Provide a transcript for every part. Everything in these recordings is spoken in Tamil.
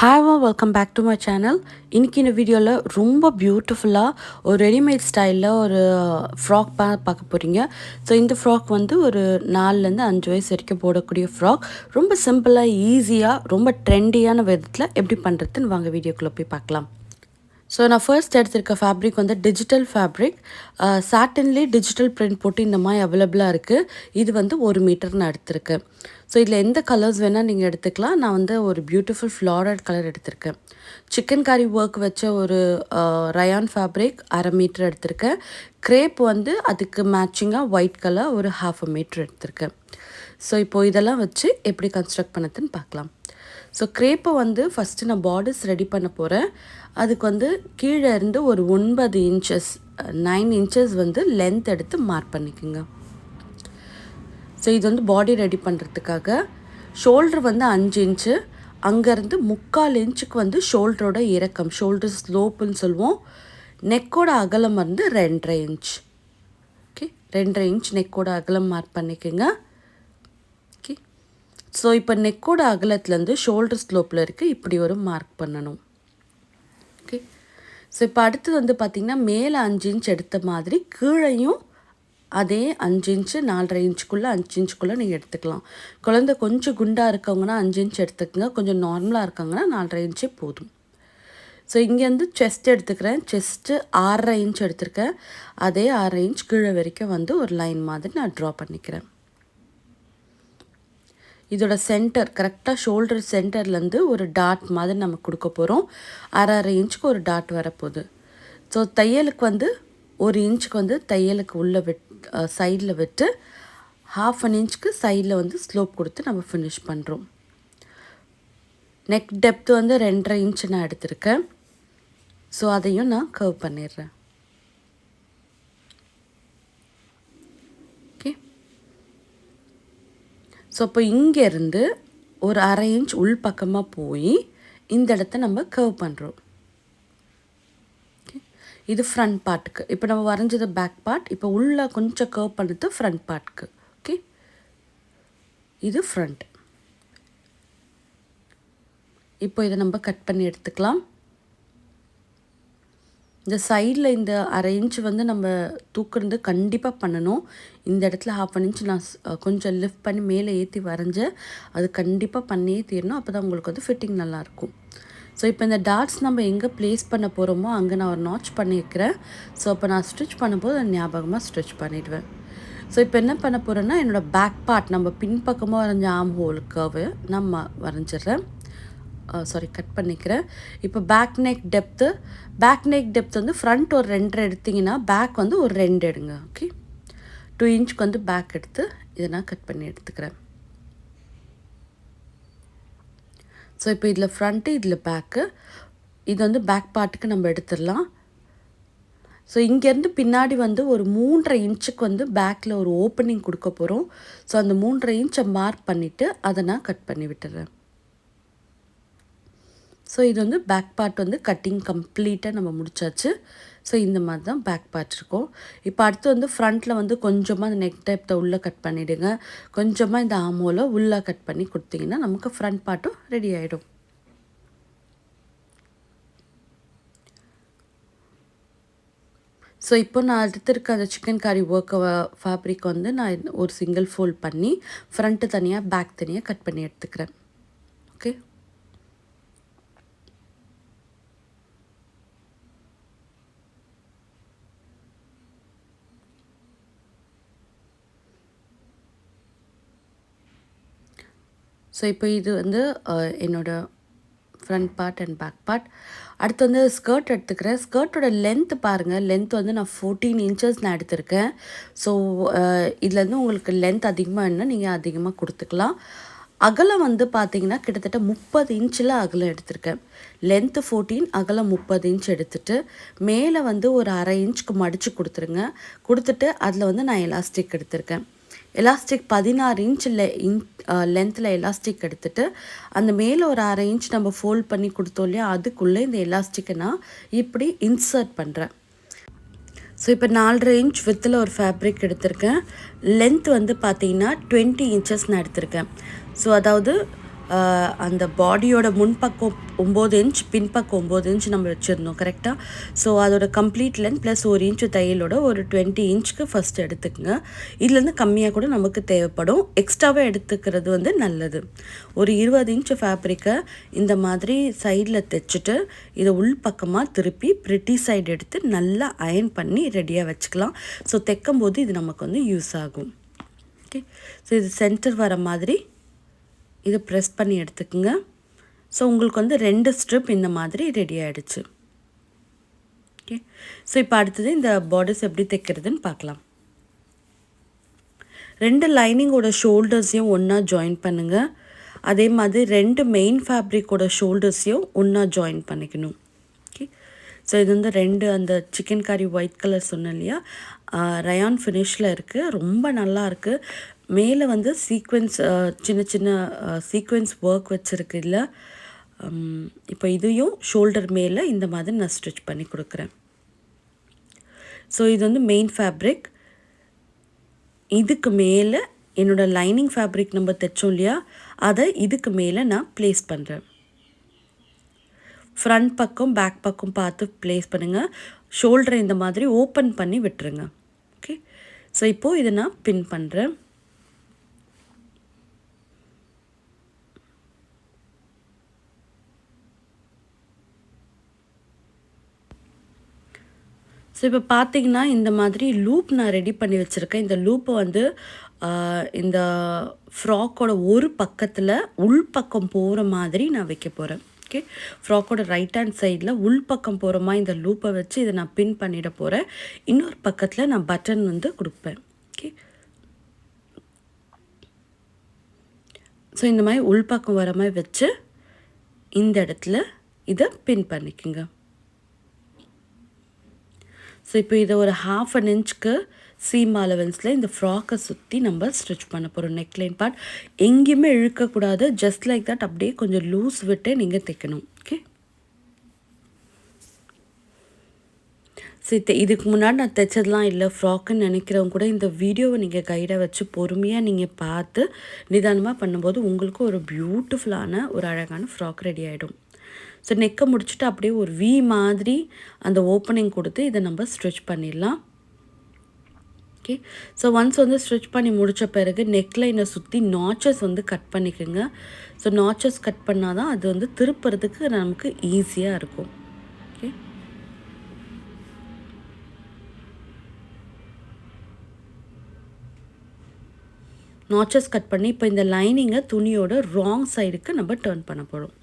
Hi everyone, welcome back to my channel. இன்னைக்கு இந்த வீடியோவில் ரொம்ப பியூட்டிஃபுல்லாக ஒரு ரெடிமேட் ஸ்டைலில் ஒரு ஃப்ராக் பார்க்க போகிறீங்க. ஸோ இந்த ஃப்ராக் வந்து ஒரு 4லேருந்து 5 வயசு வரைக்கும் போடக்கூடிய ஃப்ராக். ரொம்ப சிம்பிளாக ஈஸியாக ரொம்ப ட்ரெண்டியான விதத்தில் எப்படி பண்ணுறதுன்னு வாங்க வீடியோக்குள்ளே போய் பார்க்கலாம். ஸோ நான் ஃபர்ஸ்ட் எடுத்திருக்க ஃபேப்ரிக் வந்து டிஜிட்டல் ஃபேப்ரிக். சாட்டின்லேயே டிஜிட்டல் பிரிண்ட் போட்டு இந்த மாதிரி அவைலபிளாக இருக்குது. இது வந்து 1 மீட்டர் நான் எடுத்திருக்கேன். ஸோ இதில் எந்த கலர்ஸ் வேணால் நீங்கள் எடுத்துக்கலாம். நான் வந்து ஒரு பியூட்டிஃபுல் ஃப்ளாரல் கலர் எடுத்திருக்கேன். சிக்கன் கறி ஒர்க் வச்ச ஒரு ரயான் ஃபேப்ரிக் 1/2 மீட்டர் எடுத்திருக்கேன். க்ரேப் வந்து அதுக்கு மேட்சிங்காக ஒயிட் கலர் ஒரு 1/2 மீட்டர் எடுத்திருக்கேன். ஸோ இப்போது இதெல்லாம் வச்சு எப்படி கன்ஸ்ட்ரக்ட் பண்ணதுன்னு பார்க்கலாம். ஸோ க்ரேப்பை வந்து ஃபஸ்ட்டு நான் பார்டர்ஸ் ரெடி பண்ண போகிறேன். அதுக்கு வந்து கீழே இருந்து ஒரு 9 இன்ச்சஸ் 9 இன்ச்சஸ் வந்து லென்த் எடுத்து மார்க் பண்ணிக்கோங்க. ஸோ இது வந்து பாடி ரெடி பண்ணுறதுக்காக ஷோல்டர் வந்து 5 இன்ச்சு, அங்கேருந்து 3/4 இன்ச்சுக்கு வந்து ஷோல்டரோட இறக்கம், ஷோல்டர் ஸ்லோப்புன்னு சொல்லுவோம். நெக்கோட அகலம் வந்து 2.5 இன்ச். ஓகே, 2.5 இன்ச் நெக்கோட அகலம் மார்க் பண்ணிக்கோங்க. ஓகே, ஸோ இப்போ நெக்கோட அகலத்துலேருந்து ஷோல்டர் ஸ்லோப்பில் இருக்குது, இப்படி ஒரு மார்க் பண்ணணும். ஓகே, ஸோ இப்போ அடுத்தது வந்து பார்த்திங்கன்னா மேலே 5 இன்ச் எடுத்த மாதிரி கீழையும் அதே 5 இன்ச்சு 4.5 இன்ச்சுக்குள்ளே 5 இன்ச்சுக்குள்ளே நீங்கள் எடுத்துக்கலாம். குழந்தை கொஞ்சம் குண்டாக இருக்கவங்கன்னா 5 இன்ச் எடுத்துக்கோங்க, கொஞ்சம் நார்மலாக இருக்காங்கன்னா 4.5 இன்ச்சே போதும். ஸோ இங்கேருந்து செஸ்ட் எடுத்துக்கிறேன். செஸ்ட்டு 6.5 இன்ச் எடுத்திருக்கேன். அதே 6.5 இன்ச் கீழே வரைக்கும் வந்து ஒரு லைன் மாதிரி நான் ட்ரா பண்ணிக்கிறேன். இதோட சென்டர் கரெக்டாக ஷோல்டர் சென்டர்லேருந்து ஒரு டாட் மாதிரி நம்ம கொடுக்க போகிறோம். 1/2 இன்ச்சுக்கு ஒரு டாட் வரப்போகுது. ஸோ தையலுக்கு வந்து 1 இன்ச்சுக்கு வந்து தையலுக்கு உள்ளே சைடில் விட்டு 1/2 இன்ச்சுக்கு சைடில் வந்து ஸ்லோப் கொடுத்து நம்ம ஃபினிஷ் பண்ணுறோம். நெக் டெப்த் வந்து 2.5 இன்ச்சு நான் எடுத்திருக்கேன். ஸோ அதையும் நான் கர்வ் பண்ணிடுறேன். ஓகே, ஸோ இப்போ இங்கேருந்து ஒரு 1/2 இன்ச் உள் பக்கமாக போய் இந்த இடத்த நம்ம கர்வ் பண்ணுறோம். இது ஃப்ரண்ட் பார்ட்டுக்கு. இப்போ நம்ம வரைஞ்சது பேக் பார்ட். இப்போ உள்ளே கொஞ்சம் கர்வ் பண்ணுறது ஃப்ரண்ட் பார்ட்டுக்கு. ஓகே, இது ஃப்ரண்ட். இப்போ இதை நம்ம கட் பண்ணி எடுத்துக்கலாம். இந்த சைடில் இந்த 1/2 இன்ச் வந்து நம்ம தூக்குறது கண்டிப்பாக பண்ணணும். இந்த இடத்துல 1/2 இன்ச் நான் கொஞ்சம் லிஃப்ட் பண்ணி மேலே ஏற்றி வரைஞ்சேன். அது கண்டிப்பாக பண்ணியே தீரணும். அப்போ தான் உங்களுக்கு வந்து ஃபிட்டிங் நல்லாயிருக்கும். ஸோ இப்போ இந்த டாட்ஸ் நம்ம எங்கே ப்ளேஸ் பண்ண போகிறோமோ அங்கே நான் ஒரு நாட்ச் பண்ணியிருக்கிறேன். ஸோ அப்போ நான் ஸ்டிச் பண்ணும்போது அது ஞாபகமாக ஸ்டிச் பண்ணிவிடுவேன். ஸோ இப்போ என்ன பண்ண போகிறேன்னா என்னோடய பேக் பார்ட் நம்ம பின்பக்கமாக வரைஞ்ச ஆம் ஹோலுக்காக நம்ம வரைஞ்சிட்றேன். கட் பண்ணிக்கிறேன். இப்போ பேக் நெக் டெப்த்து வந்து ஃப்ரண்ட் ஒரு 2.5 எடுத்திங்கன்னா பேக் வந்து ஒரு 2 எடுங்க. ஓகே, 2 இன்ச்சுக்கு வந்து பேக் எடுத்து இதை நான் கட் பண்ணி எடுத்துக்கிறேன். ஸோ இப்போ இதில் ஃப்ரண்ட்டு, இதில் பேக்கு. இது வந்து பேக் பார்ட்டுக்கு நம்ம எடுத்துடலாம். ஸோ இங்கேருந்து பின்னாடி வந்து ஒரு 3.5 இன்ச்சுக்கு வந்து பேக்கில் ஒரு ஓப்பனிங் கொடுக்க போகிறோம். ஸோ அந்த 3.5 இன்ச்சை மார்க் பண்ணிவிட்டு அதை நான் கட் பண்ணி விட்டுறேன். ஸோ இது வந்து பேக் பார்ட் வந்து கட்டிங் கம்ப்ளீட்டாக நம்ம முடிச்சாச்சு. ஸோ இந்த மாதிரி தான் பேக் பார்ட் இருக்கும். இப்போ அடுத்து வந்து ஃப்ரண்ட்டில் வந்து கொஞ்சமாக அந்த நெக் டெப்த்தை உள்ளே கட் பண்ணிவிடுங்க. கொஞ்சமாக இந்த ஆமோவில் உள்ளே கட் பண்ணி கொடுத்தீங்கன்னா நமக்கு ஃப்ரண்ட் பார்ட்டும் ரெடி ஆகிடும். ஸோ இப்போ நான் எடுத்திருக்க அந்த சிக்கன் கறி ஒர்க் ஃபேப்ரிக் வந்து நான் ஒரு சிங்கிள் ஃபோல்ட் பண்ணி ஃப்ரண்ட்டு தனியாக பேக் தனியாக கட் பண்ணி எடுத்துக்கிறேன். ஓகே, ஸோ இப்போ இது வந்து என்னோடய front part and back part. அடுத்து வந்து ஸ்கர்ட் எடுத்துக்கிறேன். ஸ்கர்ட்டோட லென்த்து பாருங்கள். லென்த் வந்து நான் 14 இன்ச்சஸ் நான் எடுத்திருக்கேன். ஸோ இதுலேருந்து உங்களுக்கு லென்த் அதிகமாக வேணும்னா நீங்கள் அதிகமாக கொடுத்துக்கலாம். அகலம் வந்து பார்த்திங்கன்னா கிட்டத்தட்ட 30 இன்ச்சில் அகலம் எடுத்திருக்கேன். லென்த்து 14, அகலம் 30 இன்ச் எடுத்துகிட்டு மேலே வந்து ஒரு 1/2 இன்ச்சுக்கு மடித்து கொடுத்துட்டு அதில் வந்து நான் எலாஸ்டிக் எடுத்திருக்கேன். எலாஸ்டிக் 16 இன்ச்சில் லென்த்தில் எலாஸ்டிக் எடுத்துகிட்டு அந்த மேலே ஒரு 1/2 இன்ச் நம்ம ஃபோல்ட் பண்ணி கொடுத்தோம் இல்லையா, அதுக்குள்ளே இந்த எலாஸ்டிக்கை நான் இப்படி இன்சர்ட் பண்ணுறேன். ஸோ இப்போ 4.5 இன்ச் வித்தில் ஒரு ஃபேப்ரிக் எடுத்திருக்கேன். லென்த் வந்து பார்த்திங்கன்னா 20 இன்ச்சஸ் நான் எடுத்திருக்கேன். ஸோ அதாவது அந்த பாடியோட முன்பக்கம் 9 இன்ச் பின்பக்கம் 9 இன்ச் நம்ம வச்சுருந்தோம் கரெக்டாக. ஸோ அதோட கம்ப்ளீட் லென்த் ப்ளஸ் 1 இன்ச்சு தையலோட ஒரு 20 இன்ச்சுக்கு ஃபஸ்ட்டு எடுத்துக்கங்க. இதுலேருந்து கம்மியாக கூட நமக்கு தேவைப்படும். எக்ஸ்ட்ராவாக எடுத்துக்கிறது வந்து நல்லது. ஒரு 20 இன்ச்சு ஃபேப்ரிக்கை இந்த மாதிரி சைடில் தைச்சிட்டு இதை உள் பக்கமாக திருப்பி ப்ரிட்டி சைடு எடுத்து நல்லா அயன் பண்ணி ரெடியாக வச்சுக்கலாம். ஸோ தைக்கும்போது இது நமக்கு வந்து யூஸ் ஆகும். ஓகே, ஸோ இது சென்டர் வர மாதிரி இதை ப்ரெஸ் பண்ணி எடுத்துக்கோங்க. ஸோ உங்களுக்கு வந்து 2 ஸ்ட்ரிப் இந்த மாதிரி ரெடி ஆகிடுச்சு. ஓகே, ஸோ இப்போ அடுத்தது இந்த பார்டர்ஸ் எப்படி தைக்கிறதுன்னு பார்க்கலாம். 2 லைனிங்கோட ஷோல்டர்ஸையும் ஒன்றா ஜாயின் பண்ணுங்கள். அதே மாதிரி 2 மெயின் ஃபேப்ரிக்கோட ஷோல்டர்ஸையும் ஒன்றா ஜாயின் பண்ணிக்கணும். ஓகே, ஸோ இது வந்து 2 அந்த சிக்கன் கறி ஒயிட் கலர் சொன்னேன் இல்லையா, ரயான் ஃபினிஷில் இருக்குது. ரொம்ப நல்லா இருக்குது. மேலே வந்து சீக்வென்ஸ் சின்ன சின்ன சீக்வென்ஸ் ஒர்க் வச்சுருக்கு. இல்லை இப்போ இதையும் ஷோல்டர் மேலே இந்த மாதிரி நான் ஸ்டிச் பண்ணி கொடுக்குறேன். ஸோ இது வந்து மெயின் ஃபேப்ரிக். இதுக்கு மேலே என்னோடய லைனிங் ஃபேப்ரிக் நம்ம தைச்சோம் இல்லையா, அதை இதுக்கு மேலே நான் ப்ளேஸ் பண்ணுறேன். ஃப்ரண்ட் பக்கம் பேக் பக்கம் பார்த்து ப்ளேஸ் பண்ணுங்கள். ஷோல்டரை இந்த மாதிரி ஓப்பன் பண்ணி விட்டுருங்க. ஓகே, ஸோ இப்போது இதை நான் பின் பண்ணுறேன். ஸோ இப்போ பார்த்தீங்கன்னா இந்த மாதிரி லூப் நான் ரெடி பண்ணி வச்சுருக்கேன். இந்த லூப்பை வந்து இந்த ஃப்ராக்கோட ஒரு பக்கத்தில் உள்பக்கம் போகிற மாதிரி நான் வைக்க போகிறேன். ஓகே, ஃப்ராக்கோட ரைட் ஹேண்ட் சைடில் உள்பக்கம் போகிற மாதிரி இந்த லூப்பை வச்சு இதை நான் பின் பண்ணிட போகிறேன். இன்னொரு பக்கத்தில் நான் பட்டன் வந்து கொடுப்பேன். ஓகே, ஸோ இந்த மாதிரி உள்பக்கம் வர மாதிரி வச்சு இந்த இடத்துல இதை பின் பண்ணிக்கோங்க. ஸோ இப்போ இதை ஒரு 1/2 இன்ச்சுக்கு சீம் அலவன்ஸில் இந்த ஃப்ராக்கை சுற்றி நம்ம ஸ்டிச் பண்ண போகிறோம். நெக்லைன் பார்ட் எங்கேயுமே இழுக்கக்கூடாது. ஜஸ்ட் லைக் தட் அப்படியே கொஞ்சம் லூஸ் விட்டு நீங்கள் தைக்கணும். ஓகே, சரி, இதுக்கு முன்னாடி நான் தைச்சதெல்லாம் இல்லை ஃப்ராக்குன்னு நினைக்கிறவங்க கூட இந்த வீடியோவை நீங்கள் கைடாக வச்சு பொறுமையாக நீங்கள் பார்த்து நிதானமாக பண்ணும்போது உங்களுக்கு ஒரு பியூட்டிஃபுல்லான ஒரு அழகான ஃப்ராக் ரெடி ஆகிடும். ஸோ நெக்கை முடிச்சுட்டு அப்படியே ஒரு வி மாதிரி அந்த ஓப்பனிங் கொடுத்து இதை நம்ம ஸ்டிச் பண்ணிடலாம். ஓகே, ஸோ ஒன்ஸ் வந்து ஸ்டிச் பண்ணி முடித்த பிறகு நெக்லைனை சுற்றி நாச்சஸ் வந்து கட் பண்ணிக்கோங்க. ஸோ நாச்சஸ் கட் பண்ணால் தான் அது வந்து திருப்புறதுக்கு நமக்கு ஈஸியாக இருக்கும். ஓகே, நாச்சஸ் கட் பண்ணி இப்போ இந்த லைனிங்கை துணியோட ராங் சைடுக்கு நம்ம டர்ன் பண்ண போகிறோம்.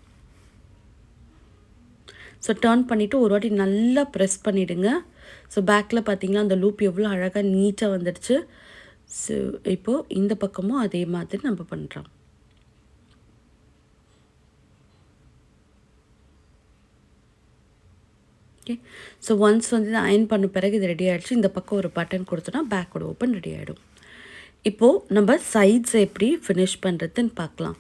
ஸோ டர்ன் பண்ணிவிட்டு ஒரு வாட்டி நல்லா ப்ரெஸ் பண்ணிவிடுங்க. ஸோ பேக்கில் பார்த்தீங்கன்னா அந்த லூப் எவ்வளோ அழகாக நீட்டாக வந்துடுச்சு. ஸோ இப்போது இந்த பக்கமும் அதே மாதிரி நம்ம பண்ணுறோம். ஓகே, ஸோ ஒன்ஸ் வந்து இதை அயன் பண்ண பிறகு இது ரெடி ஆகிடுச்சு. இந்த பக்கம் ஒரு பட்டன் கொடுத்தோன்னா பேக்கோட ஓப்பன் ரெடி ஆகிடும். இப்போது நம்ம சைட்ஸை எப்படி ஃபினிஷ் பண்ணுறதுன்னு பார்க்கலாம்.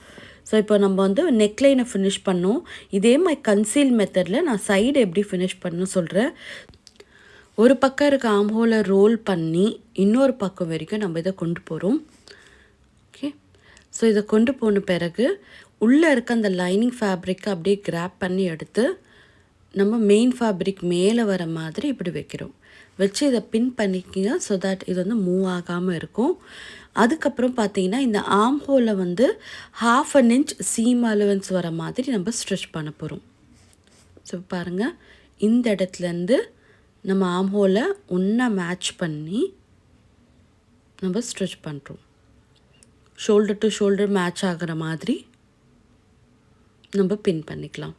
ஸோ இப்போ நம்ம வந்து நெக்லைனை ஃபினிஷ் பண்ணோம். இதே மாதிரி கன்சீல் மெத்தடில் நான் சைடு எப்படி ஃபினிஷ் பண்ணணும் சொல்கிறேன். ஒரு பக்கம் இருக்க ஆம்ஹோலை ரோல் பண்ணி இன்னொரு பக்கம் வரைக்கும் நம்ம இதை கொண்டு போகிறோம். ஓகே, ஸோ இதை கொண்டு போன பிறகு உள்ளே இருக்க அந்த லைனிங் ஃபேப்ரிக்கை அப்படியே கிராப் பண்ணி எடுத்து நம்ம மெயின் ஃபேப்ரிக் மேலே வர மாதிரி இப்படி வைக்கிறோம். வச்சு இதை பின் பண்ணிக்கிங்க. ஸோ தட் இது வந்து மூவ் ஆகாமல் இருக்கும். அதுக்கப்புறம் பார்த்தீங்கன்னா இந்த ஆம் ஹோலை வந்து 1/2 இன்ச் சீம் அலவன்ஸ் வர மாதிரி நம்ம ஸ்டிச் பண்ண போகிறோம். ஸோ பாருங்கள், இந்த இடத்துலேருந்து நம்ம ஆம் ஹோலை ஒன்றா மேட்ச் பண்ணி நம்ம ஸ்டிச் பண்ணுறோம். ஷோல்டர் டு ஷோல்டர் மேட்ச் ஆகிற மாதிரி நம்ம பின் பண்ணிக்கலாம்.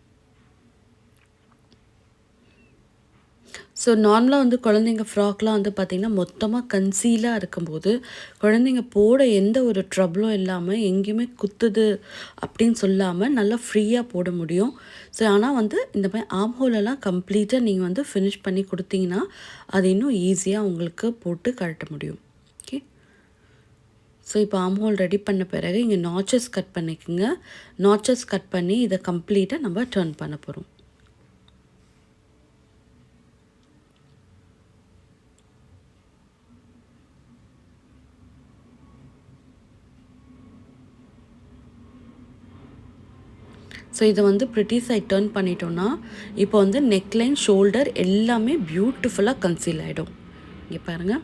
ஸோ நார்மலாக வந்து குழந்தைங்க ஃப்ராக்லாம் வந்து பார்த்திங்கன்னா மொத்தமாக கன்சீலாக இருக்கும்போது குழந்தைங்க போட எந்த ஒரு ட்ரபிளும் இல்லாமல் எங்கேயுமே குத்துது அப்படின்னு சொல்லாமல் நல்லா ஃப்ரீயாக போட முடியும். ஸோ ஆனால் வந்து இந்த மாதிரி ஆம் ஹோலெல்லாம் கம்ப்ளீட்டாக நீங்கள் வந்து ஃபினிஷ் பண்ணி கொடுத்தீங்கன்னா அது இன்னும் ஈஸியாக உங்களுக்கு போட்டு கழட்ட முடியும். ஓகே, ஸோ இப்போ ஆம் ஹோல் ரெடி பண்ண பிறகு இங்கே நாச்சஸ் கட் பண்ணிக்கோங்க. நாச்சஸ் கட் பண்ணி இதை கம்ப்ளீட்டாக நம்ம டர்ன் பண்ண போகிறோம். ஸோ இதை வந்து ப்ரிட்டி சைட் டர்ன் பண்ணிட்டோன்னா இப்போ வந்து நெக்லைன் ஷோல்டர் எல்லாமே பியூட்டிஃபுல்லாக கன்சீல் ஆகிடும். இங்கே பாருங்கள்.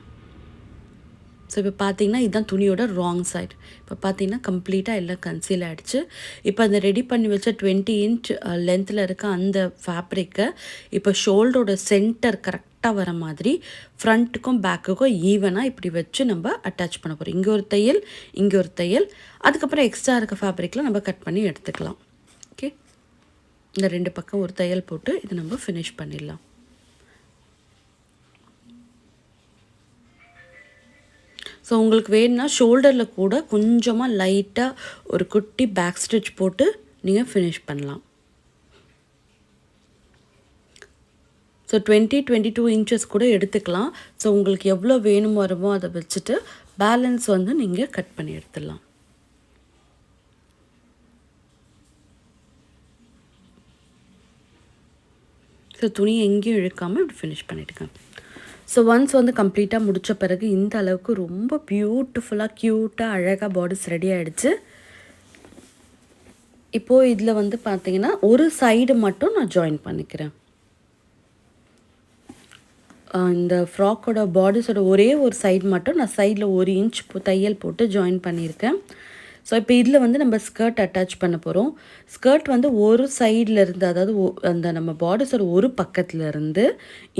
ஸோ இப்போ பார்த்தீங்கன்னா இதுதான் துணியோட ராங் சைடு. இப்போ பார்த்தீங்கன்னா கம்ப்ளீட்டாக எல்லாம் கன்சீல் ஆகிடுச்சு. இப்போ அந்த ரெடி பண்ணி வச்ச 20 இன்ச் லென்த்தில் இருக்க அந்த ஃபேப்ரிக்கை இப்போ ஷோல்டரோட சென்டர் கரெக்டாக வர மாதிரி ஃப்ரண்ட்டுக்கும் பேக்குக்கும் ஈவனாக இப்படி வச்சு நம்ம அட்டாச் பண்ண போகிறோம். இங்கே ஒரு தையல், இங்கே ஒரு தையல், அதுக்கப்புறம் எக்ஸ்ட்ரா இருக்க ஃபேப்ரிக்கில் நம்ம கட் பண்ணி எடுத்துக்கலாம். ஓகே, இந்த 2 பக்கம் ஒரு தையல் போட்டு இதை நம்ம ஃபினிஷ் பண்ணிடலாம். ஸோ உங்களுக்கு வேணும்னா ஷோல்டரில் கூட கொஞ்சமாக லைட்டாக ஒரு குட்டி பேக் ஸ்டிச் போட்டு நீங்கள் ஃபினிஷ் பண்ணலாம். ஸோ 22 இன்ச்சஸ் கூட எடுத்துக்கலாம். ஸோ உங்களுக்கு எவ்வளோ வேணுமோ வருமோ அதை வச்சுட்டு பேலன்ஸ் வந்து நீங்கள் கட் பண்ணி எடுத்துடலாம். ஸோ துணி எங்கேயும் இழுக்காமல் இப்படி ஃபினிஷ் பண்ணிவிடுங்க. ஸோ ஒன்ஸ் வந்து கம்ப்ளீட்டாக முடித்த பிறகு இந்த அளவுக்கு ரொம்ப பியூட்டிஃபுல்லாக க்யூட்டாக அழகாக பாடிஸ் ரெடி ஆகிடுச்சு. இப்போது இதில் வந்து பார்த்தீங்கன்னா ஒரு சைடு மட்டும் நான் ஜாயின் பண்ணிக்கிறேன். இந்த ஃப்ராக்கோட பாடிஸோட ஒரே ஒரு சைடு மட்டும் நான் சைடில் 1 இன்ச் தையல் போட்டு ஜாயின் பண்ணியிருக்கேன். ஸோ இப்போ இதில் வந்து நம்ம ஸ்கர்ட் அட்டாச் பண்ண போகிறோம். ஸ்கர்ட் வந்து ஒரு சைடில் இருந்து, அதாவது அந்த நம்ம பாடிஸோட ஒரு பக்கத்தில் இருந்து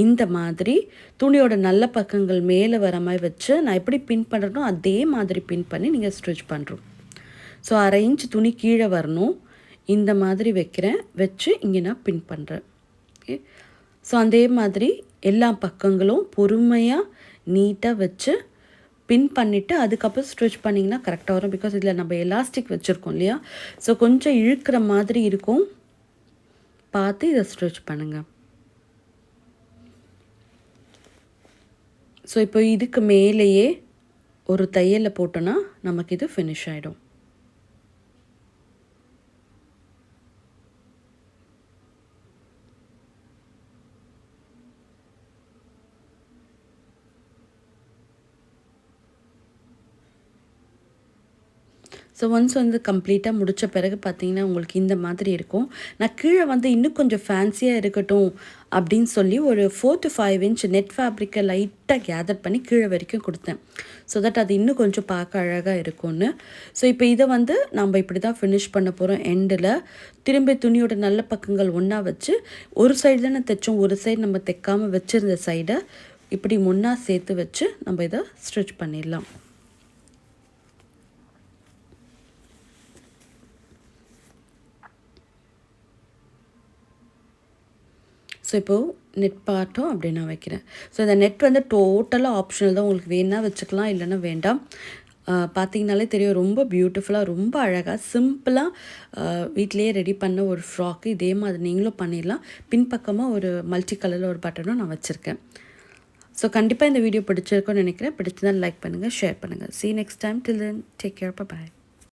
இந்த மாதிரி துணியோட நல்ல பக்கங்கள் மேலே வர மாதிரி வச்சு நான் எப்படி பின் பண்ணுறனோ அதே மாதிரி பின் பண்ணி நீங்கள் ஸ்டிச் பண்ணுறோம். ஸோ 1/2 இன்ச் துணி கீழே வரணும். இந்த மாதிரி வைக்கிறேன், வச்சு இங்கே நான் பின் பண்ணுறேன். ஓகே, ஸோ அதே மாதிரி எல்லா பக்கங்களும் பொறுமையாக நீட்டாக வச்சு பின் பண்ணிவிட்டு அதுக்கப்புறம் ஸ்டிச் பண்ணிங்கன்னா கரெக்டாக வரும். பிகாஸ் இதில் நம்ம எலாஸ்டிக் வச்சுருக்கோம் இல்லையா, ஸோ கொஞ்சம் இழுக்கிற மாதிரி இருக்கும். பார்த்து இதை ஸ்டிச் பண்ணுங்கள். ஸோ இப்போ இதுக்கு மேலேயே ஒரு தையலை போட்டோன்னா நமக்கு இது ஃபினிஷ் ஆகிடும். ஸோ ஒன்ஸ் வந்து கம்ப்ளீட்டாக முடித்த பிறகு பார்த்தீங்கன்னா உங்களுக்கு இந்த மாதிரி இருக்கும். நான் கீழே வந்து இன்னும் கொஞ்சம் ஃபேன்சியாக இருக்கட்டும் அப்படின்னு சொல்லி ஒரு 4 to 5 இன்ச் நெட் ஃபேப்ரிக்கை லைட்டாக கேதர் பண்ணி கீழே வரைக்கும் கொடுத்தேன். ஸோ தட் அது இன்னும் கொஞ்சம் பார்க்க அழகாக இருக்கும்னு. ஸோ இப்போ இதை வந்து நம்ம இப்படி தான் ஃபினிஷ் பண்ண போகிறோம். எண்டில் திரும்பி துணியோட நல்ல பக்கங்கள் ஒன்றா வச்சு ஒரு சைடு தானே தைச்சோம், ஒரு சைடு நம்ம தைக்காமல் வச்சுருந்த சைடை இப்படி ஒன்றா சேர்த்து வச்சு நம்ம இதை ஸ்டிச் பண்ணிடலாம். ஸோ இப்போது நெட் பார்ட்டும் அப்படி நான் வைக்கிறேன். ஸோ இந்த நெட் வந்து டோட்டலாக ஆப்ஷனல் தான், உங்களுக்கு வேணால் வச்சுக்கலாம், இல்லைன்னா வேண்டாம். பார்த்தீங்கனாலே தெரியும், ரொம்ப பியூட்டிஃபுல்லாக ரொம்ப அழகாக சிம்பிளாக வீட்டிலேயே ரெடி பண்ண ஒரு ஃப்ராக்கு. இதே மாதிரி நீங்களும் பண்ணிடலாம். பின்பக்கமாக ஒரு மல்டி கலரில் ஒரு பட்டனும் நான் வச்சுருக்கேன். ஸோ கண்டிப்பாக இந்த வீடியோ பிடிச்சிருக்கோன்னு நினைக்கிறேன். பிடிச்சிருந்தால் லைக் பண்ணுங்கள், ஷேர் பண்ணுங்கள். See you next time. Till then, take care. Bye bye.